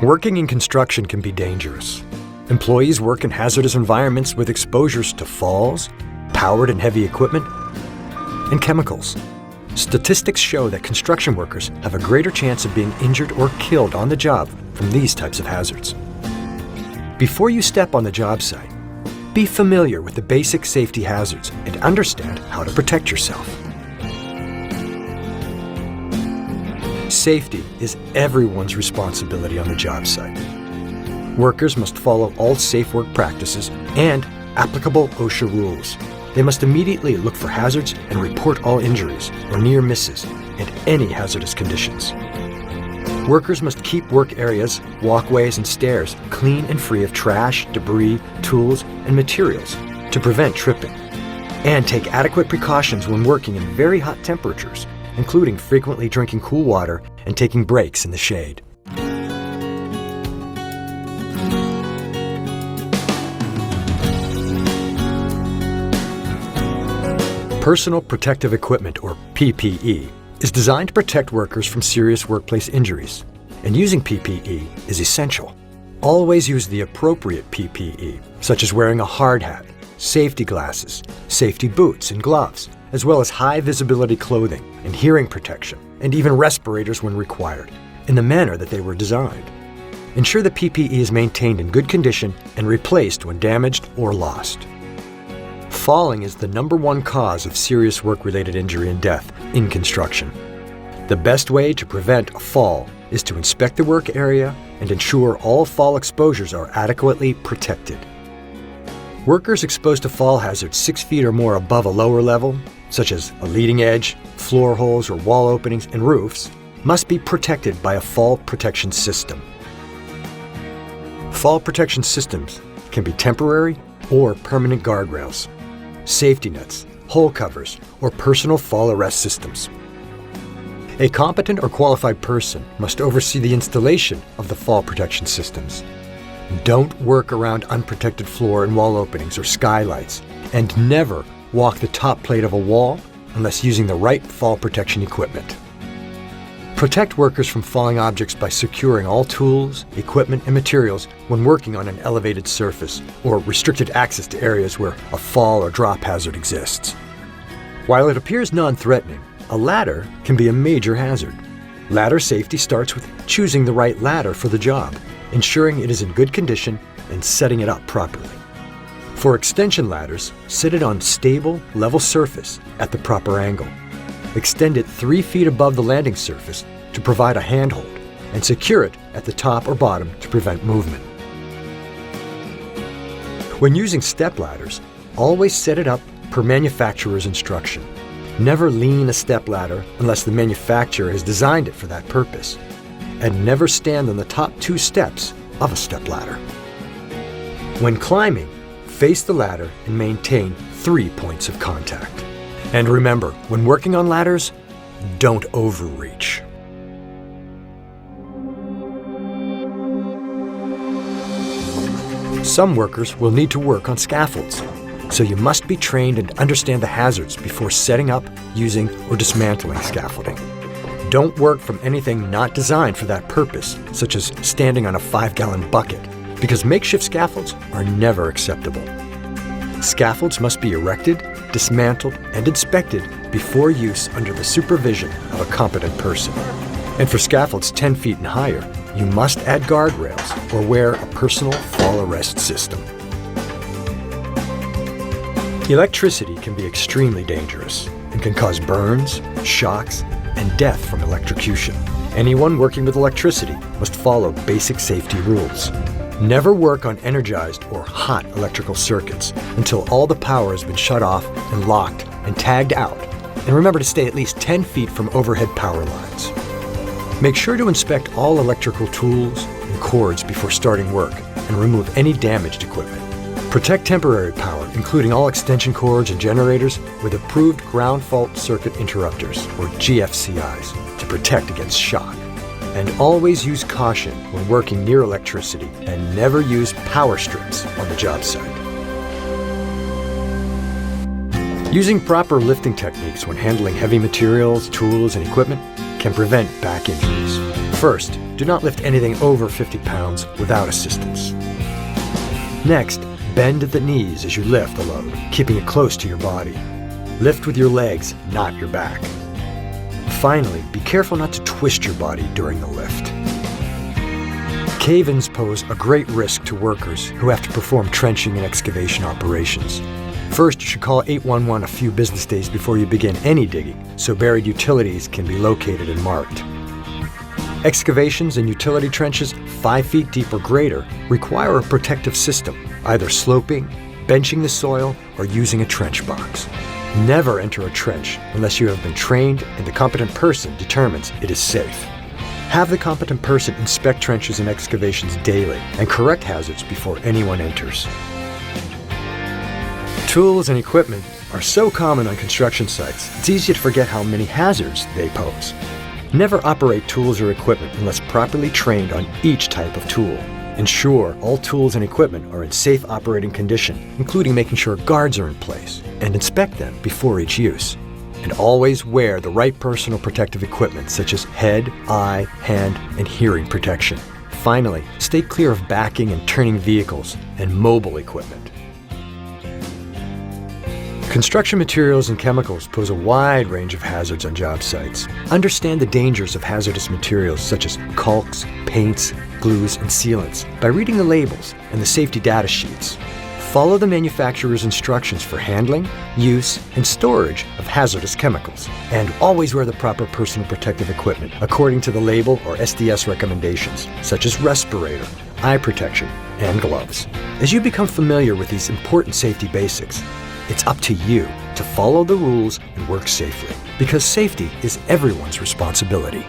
Working in construction can be dangerous. Employees work in hazardous environments with exposures to falls, powered and heavy equipment, and chemicals. Statistics show that construction workers have a greater chance of being injured or killed on the job from these types of hazards. Before you step on the job site, be familiar with the basic safety hazards and understand how to protect yourself. Safety is everyone's responsibility on the job site. Workers must follow all safe work practices and applicable OSHA rules. They must immediately look for hazards and report all injuries or near misses and any hazardous conditions. Workers must keep work areas, walkways, and stairs clean and free of trash, debris, tools, and materials to prevent tripping. And take adequate precautions when working in very hot temperatures, including frequently drinking cool water and taking breaks in the shade. Personal Protective Equipment, or PPE, is designed to protect workers from serious workplace injuries, and using PPE is essential. Always use the appropriate PPE, such as wearing a hard hat, safety glasses, safety boots and gloves, as well as high visibility clothing and hearing protection, and even respirators when required, in the manner that they were designed. Ensure the PPE is maintained in good condition and replaced when damaged or lost. Falling is the #1 cause of serious work-related injury and death in construction. The best way to prevent a fall is to inspect the work area and ensure all fall exposures are adequately protected. Workers exposed to fall hazards 6 feet or more above a lower level, such as a leading edge, floor holes or wall openings and roofs, must be protected by a fall protection system. Fall protection systems can be temporary or permanent guardrails, safety nets, hole covers, or personal fall arrest systems. A competent or qualified person must oversee the installation of the fall protection systems. Don't work around unprotected floor and wall openings or skylights, and never walk the top plate of a wall unless using the right fall protection equipment. Protect workers from falling objects by securing all tools, equipment, and materials when working on an elevated surface or restricted access to areas where a fall or drop hazard exists. While it appears non-threatening, a ladder can be a major hazard. Ladder safety starts with choosing the right ladder for the job, ensuring it is in good condition, and setting it up properly. For extension ladders, set it on stable, level surface at the proper angle. Extend it 3 feet above the landing surface to provide a handhold, and secure it at the top or bottom to prevent movement. When using step ladders, always set it up per manufacturer's instruction. Never lean a step ladder unless the manufacturer has designed it for that purpose. And never stand on the top 2 steps of a step ladder. When climbing, face the ladder and maintain 3 points of contact. And remember, when working on ladders, don't overreach. Some workers will need to work on scaffolds, so you must be trained and understand the hazards before setting up, using, or dismantling scaffolding. Don't work from anything not designed for that purpose, such as standing on a 5-gallon bucket, because makeshift scaffolds are never acceptable. Scaffolds must be erected, dismantled, and inspected before use under the supervision of a competent person. And for scaffolds 10 feet and higher, you must add guardrails or wear a personal fall arrest system. Electricity can be extremely dangerous and can cause burns, shocks, and death from electrocution. Anyone working with electricity must follow basic safety rules. Never work on energized or hot electrical circuits until all the power has been shut off and locked and tagged out. And remember to stay at least 10 feet from overhead power lines. Make sure to inspect all electrical tools and cords before starting work and remove any damaged equipment. Protect temporary power, including all extension cords and generators, with approved ground fault circuit interrupters, or GFCIs, to protect against shock. And always use caution when working near electricity, and never use power strips on the job site. Using proper lifting techniques when handling heavy materials, tools, and equipment can prevent back injuries. First, do not lift anything over 50 pounds without assistance. Next, bend at the knees as you lift the load, keeping it close to your body. Lift with your legs, not your back. Finally, be careful not to twist your body during the lift. Cave-ins pose a great risk to workers who have to perform trenching and excavation operations. First, you should call 811 a few business days before you begin any digging, so buried utilities can be located and marked. Excavations and utility trenches 5 feet deep or greater require a protective system, either sloping, benching the soil, or using a trench box. Never enter a trench unless you have been trained and the competent person determines it is safe. Have the competent person inspect trenches and excavations daily and correct hazards before anyone enters. Tools and equipment are so common on construction sites, it's easy to forget how many hazards they pose. Never operate tools or equipment unless properly trained on each type of tool. Ensure all tools and equipment are in safe operating condition, including making sure guards are in place, and inspect them before each use. And always wear the right personal protective equipment such as head, eye, hand, and hearing protection. Finally, stay clear of backing and turning vehicles and mobile equipment. Construction materials and chemicals pose a wide range of hazards on job sites. Understand the dangers of hazardous materials such as caulks, paints, glues, and sealants by reading the labels and the safety data sheets. Follow the manufacturer's instructions for handling, use, and storage of hazardous chemicals. And always wear the proper personal protective equipment according to the label or SDS recommendations, such as respirator, eye protection, and gloves. As you become familiar with these important safety basics, it's up to you to follow the rules and work safely, because safety is everyone's responsibility.